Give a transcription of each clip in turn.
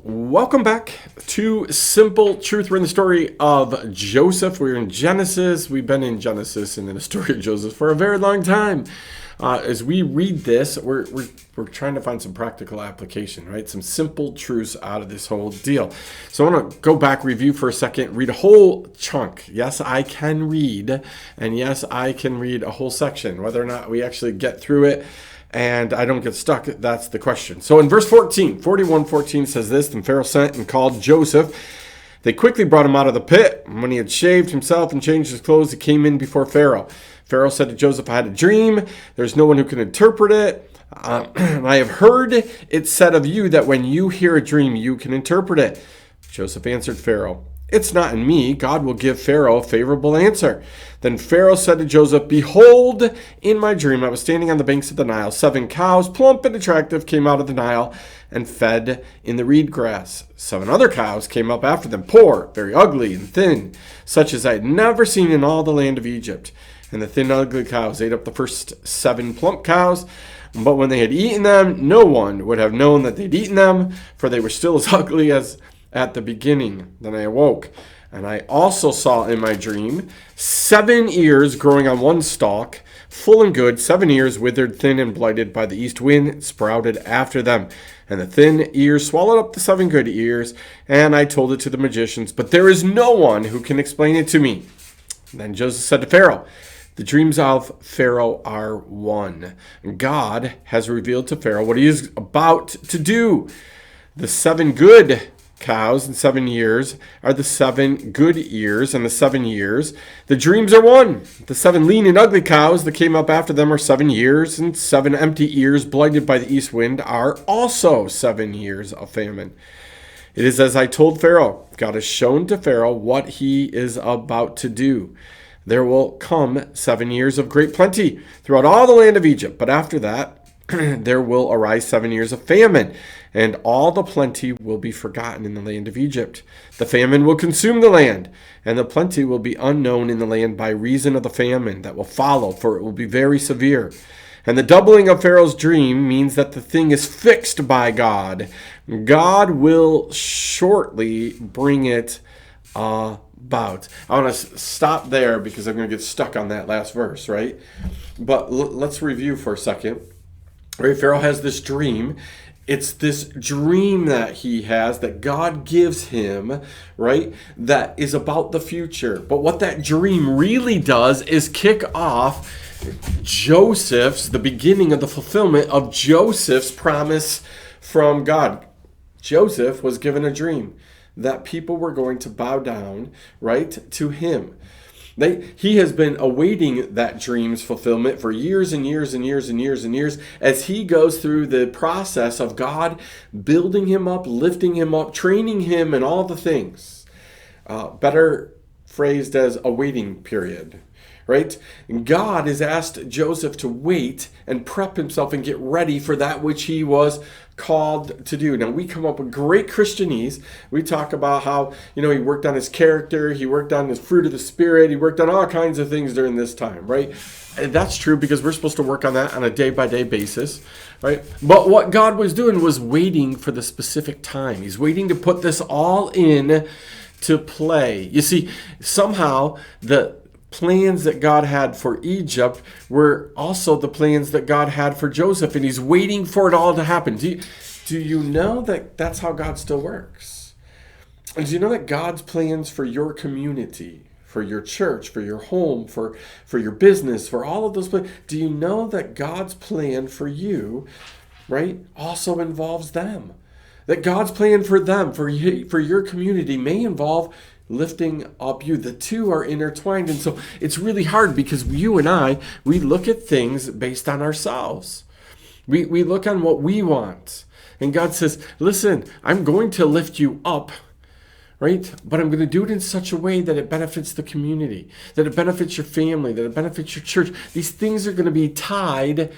Welcome back to Simple Truth. We're in the story of Joseph. We're in Genesis. We've been in Genesis and in the story of Joseph for a very long time. As we read this, we're trying to find some practical application, right? Some simple truths out of this whole deal. So I want to go back, review for a second, read a whole chunk. Yes, I can read, and yes, I can read a whole section. Whether or not we actually get through it and I don't get stuck, that's the question. So in verse 41:14 says this: Then Pharaoh sent and called Joseph. They quickly brought him out of the pit. And when he had shaved himself and changed his clothes, he came in before Pharaoh. Pharaoh said to Joseph, I had a dream. There's no one who can interpret it. I have heard it said of you that when you hear a dream, you can interpret it. Joseph answered Pharaoh, It's not in me. God will give Pharaoh a favorable answer. Then Pharaoh said to Joseph, Behold, in my dream I was standing on the banks of the Nile. 7 cows, plump and attractive, came out of the Nile and fed in the reed grass. 7 other cows came up after them, poor, very ugly and thin, such as I had never seen in all the land of Egypt. And the thin, ugly cows ate up the first 7 plump cows. But when they had eaten them, no one would have known that they'd eaten them, for they were still as ugly as at the beginning. Then I awoke, and I also saw in my dream 7 ears growing on one stalk, full and good, 7 ears withered, thin, and blighted by the east wind, sprouted after them. And the thin ears swallowed up the 7 good ears, and I told it to the magicians, but there is no one who can explain it to me. Then Joseph said to Pharaoh, The dreams of Pharaoh are one. God has revealed to Pharaoh what he is about to do. The 7 good cows and 7 years are the 7 good ears, and the 7 years, the dreams are one. The 7 lean and ugly cows that came up after them are 7 years, and 7 empty ears blighted by the east wind are also 7 years of famine. It is as I told Pharaoh. God has shown to Pharaoh what he is about to do. There will come 7 years of great plenty throughout all the land of Egypt, but after that there will arise 7 years of famine, and all the plenty will be forgotten in the land of Egypt. The famine will consume the land, and the plenty will be unknown in the land by reason of the famine that will follow, for it will be very severe. And the doubling of Pharaoh's dream means that the thing is fixed by God. God will shortly bring it about. I want to stop there because I'm going to get stuck on that last verse, right? But let's review for a second. Right, Pharaoh has this dream. It's this dream that he has, that God gives him, right, that is about the future. But what that dream really does is kick off the beginning of the fulfillment of Joseph's promise from God. Joseph was given a dream that people were going to bow down, right, to him. He has been awaiting that dream's fulfillment for years and years and years and years and years as he goes through the process of God building him up, lifting him up, training him, and all the things. Better phrased as a waiting period, right? God has asked Joseph to wait and prep himself and get ready for that which he was called to do. Now, we come up with great Christianese. We talk about how, he worked on his character, he worked on his fruit of the Spirit, he worked on all kinds of things during this time, right? And that's true because we're supposed to work on that on a day-by-day basis, right? But what God was doing was waiting for the specific time. He's waiting to put this all in to play. You see, somehow the plans that God had for Egypt were also the plans that God had for Joseph, and he's waiting for it all to happen. Do you know that that's how God still works? And do you know that God's plans for your community, for your church, for your home, for your business, for all of those plans, do you know that God's plan for you, right, also involves them? That God's plan for them, for your community, may involve lifting up you. The two are intertwined. And so it's really hard because you and I, we look at things based on ourselves. We look on what we want. And God says, listen, I'm going to lift you up, right? But I'm going to do it in such a way that it benefits the community, that it benefits your family, that it benefits your church. These things are going to be tied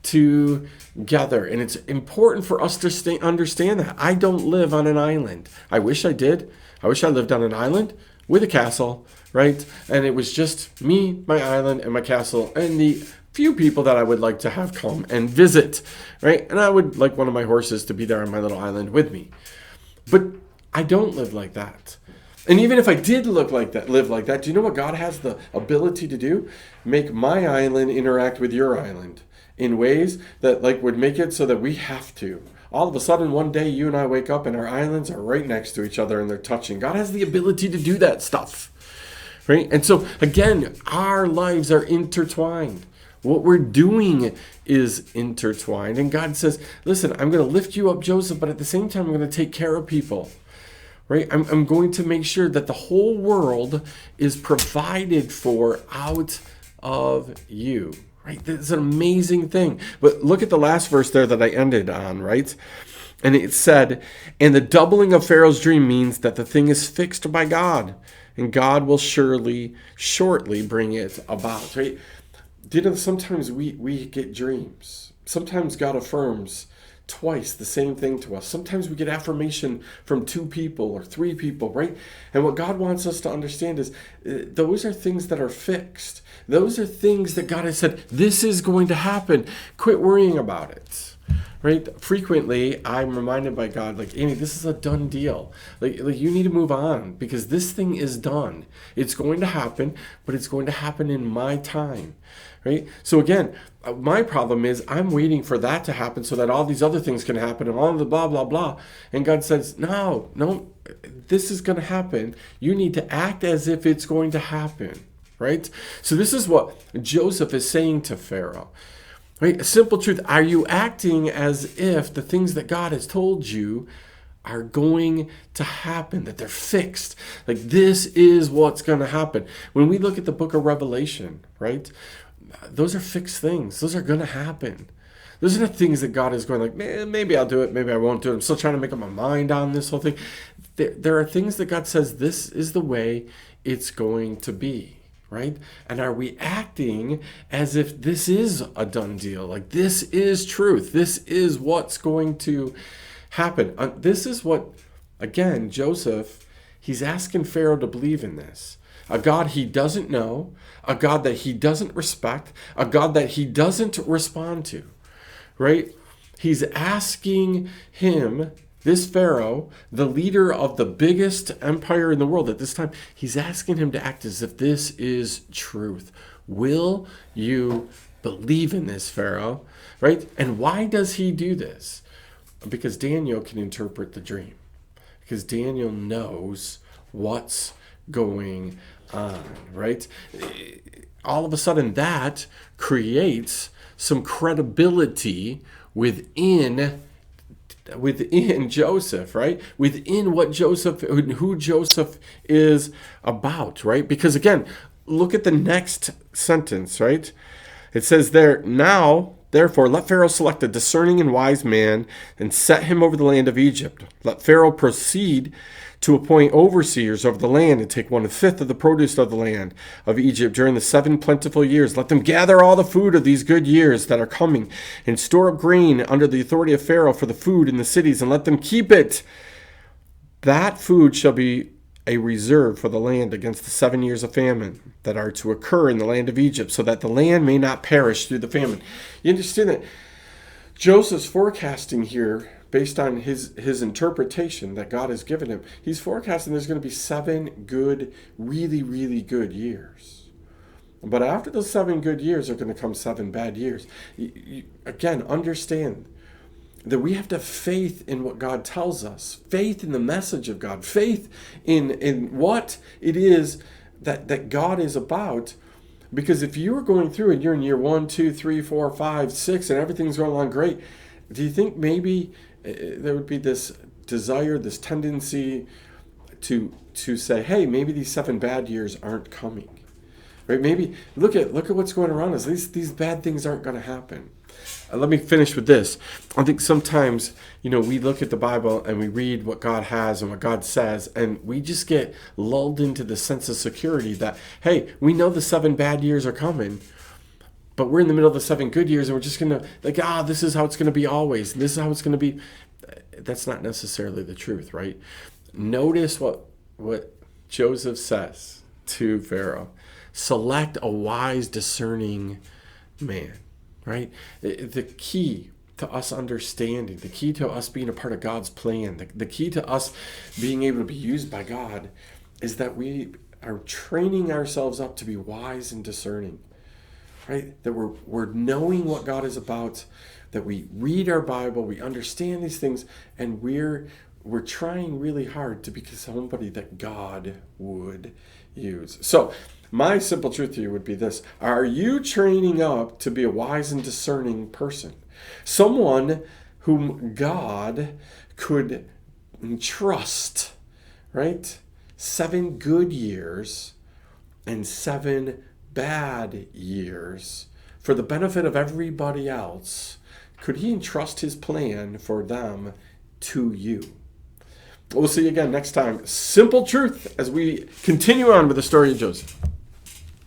together. And it's important for us to understand that. I don't live on an island. I wish I did. I wish I lived on an island with a castle, right? And it was just me, my island, and my castle, and the few people that I would like to have come and visit, right? And I would like one of my horses to be there on my little island with me. But I don't live like that. And even if I did live like that, do you know what God has the ability to do? Make my island interact with your island in ways that like would make it so that we have to. All of a sudden, one day, you and I wake up and our islands are right next to each other and they're touching. God has the ability to do that stuff, right? And so, again, our lives are intertwined. What we're doing is intertwined. And God says, listen, I'm going to lift you up, Joseph, but at the same time, I'm going to take care of people, right? I'm going to make sure that the whole world is provided for out of you. Right? That's an amazing thing. But look at the last verse there that I ended on, right? And it said, and the doubling of Pharaoh's dream means that the thing is fixed by God, and God will shortly bring it about, right? You know, sometimes we get dreams. Sometimes God affirms twice the same thing to us. Sometimes we get affirmation from 2 people or 3 people, right? And what God wants us to understand is those are things that are fixed. Those are things that God has said, this is going to happen. Quit worrying about it, right? Frequently, I'm reminded by God, like, Amy, this is a done deal. Like you need to move on because this thing is done. It's going to happen, but it's going to happen in my time. Right? So again, my problem is I'm waiting for that to happen so that all these other things can happen and all the blah, blah, blah. And God says, no, this is going to happen. You need to act as if it's going to happen. Right? So this is what Joseph is saying to Pharaoh. Right? A simple truth. Are you acting as if the things that God has told you are going to happen, that they're fixed? Like this is what's going to happen. When we look at the book of Revelation, right? Those are fixed things. Those are going to happen. Those are the things that God is going like, maybe I'll do it, maybe I won't do it. I'm still trying to make up my mind on this whole thing. There are things that God says, this is the way it's going to be, right? And are we acting as if this is a done deal? Like this is truth. This is what's going to happen. This is what, again, Joseph, he's asking Pharaoh to believe in this. A God he doesn't know, a God that he doesn't respect, a God that he doesn't respond to, right? He's asking him, this Pharaoh, the leader of the biggest empire in the world at this time, he's asking him to act as if this is truth. Will you believe in this, Pharaoh? Right? And why does he do this? Because Daniel can interpret the dream. Because Daniel knows what's going on, right? All of a sudden that creates some credibility within Joseph, right? Within what Joseph, who Joseph is about, right? Because again, look at the next sentence, right? It says there, now, therefore, let Pharaoh select a discerning and wise man and set him over the land of Egypt. Let Pharaoh proceed to appoint overseers over the land and take 1/5 of the produce of the land of Egypt during the 7 plentiful years. Let them gather all the food of these good years that are coming and store up grain under the authority of Pharaoh for the food in the cities, and let them keep it. That food shall be a reserve for the land against the 7 years of famine that are to occur in the land of Egypt, so that the land may not perish through the famine. You understand that Joseph's forecasting here, based on his interpretation that God has given him, he's forecasting there's going to be 7 good, really, really good years. But after those 7 good years are going to come 7 bad years. Again, understand that we have to have faith in what God tells us, faith in the message of God, faith in what it is that God is about. Because if you are going through and you're in year 1, 2, 3, 4, 5, 6, and everything's going along great, do you think maybe there would be this desire, this tendency to say, hey, maybe these 7 bad years aren't coming, right? Maybe look at what's going around us. These bad things aren't going to happen. Let me finish with this. I think sometimes, we look at the Bible and we read what God has and what God says, and we just get lulled into the sense of security that, hey, we know the 7 bad years are coming, but we're in the middle of the 7 good years, and we're just going to, this is how it's going to be always. This is how it's going to be. That's not necessarily the truth, right? Notice what Joseph says to Pharaoh. Select a wise, discerning man, right? The key to us understanding, the key to us being a part of God's plan, the key to us being able to be used by God is that we are training ourselves up to be wise and discerning, right? That we're knowing what God is about, that we read our Bible, we understand these things, and we're trying really hard to be somebody that God would use. So my simple truth to you would be this: are you training up to be a wise and discerning person? Someone whom God could trust, right? 7 good years and 7 bad years for the benefit of everybody else. Could he entrust his plan for them to you? We'll see you again next time. Simple truth as we continue on with the story of Joseph.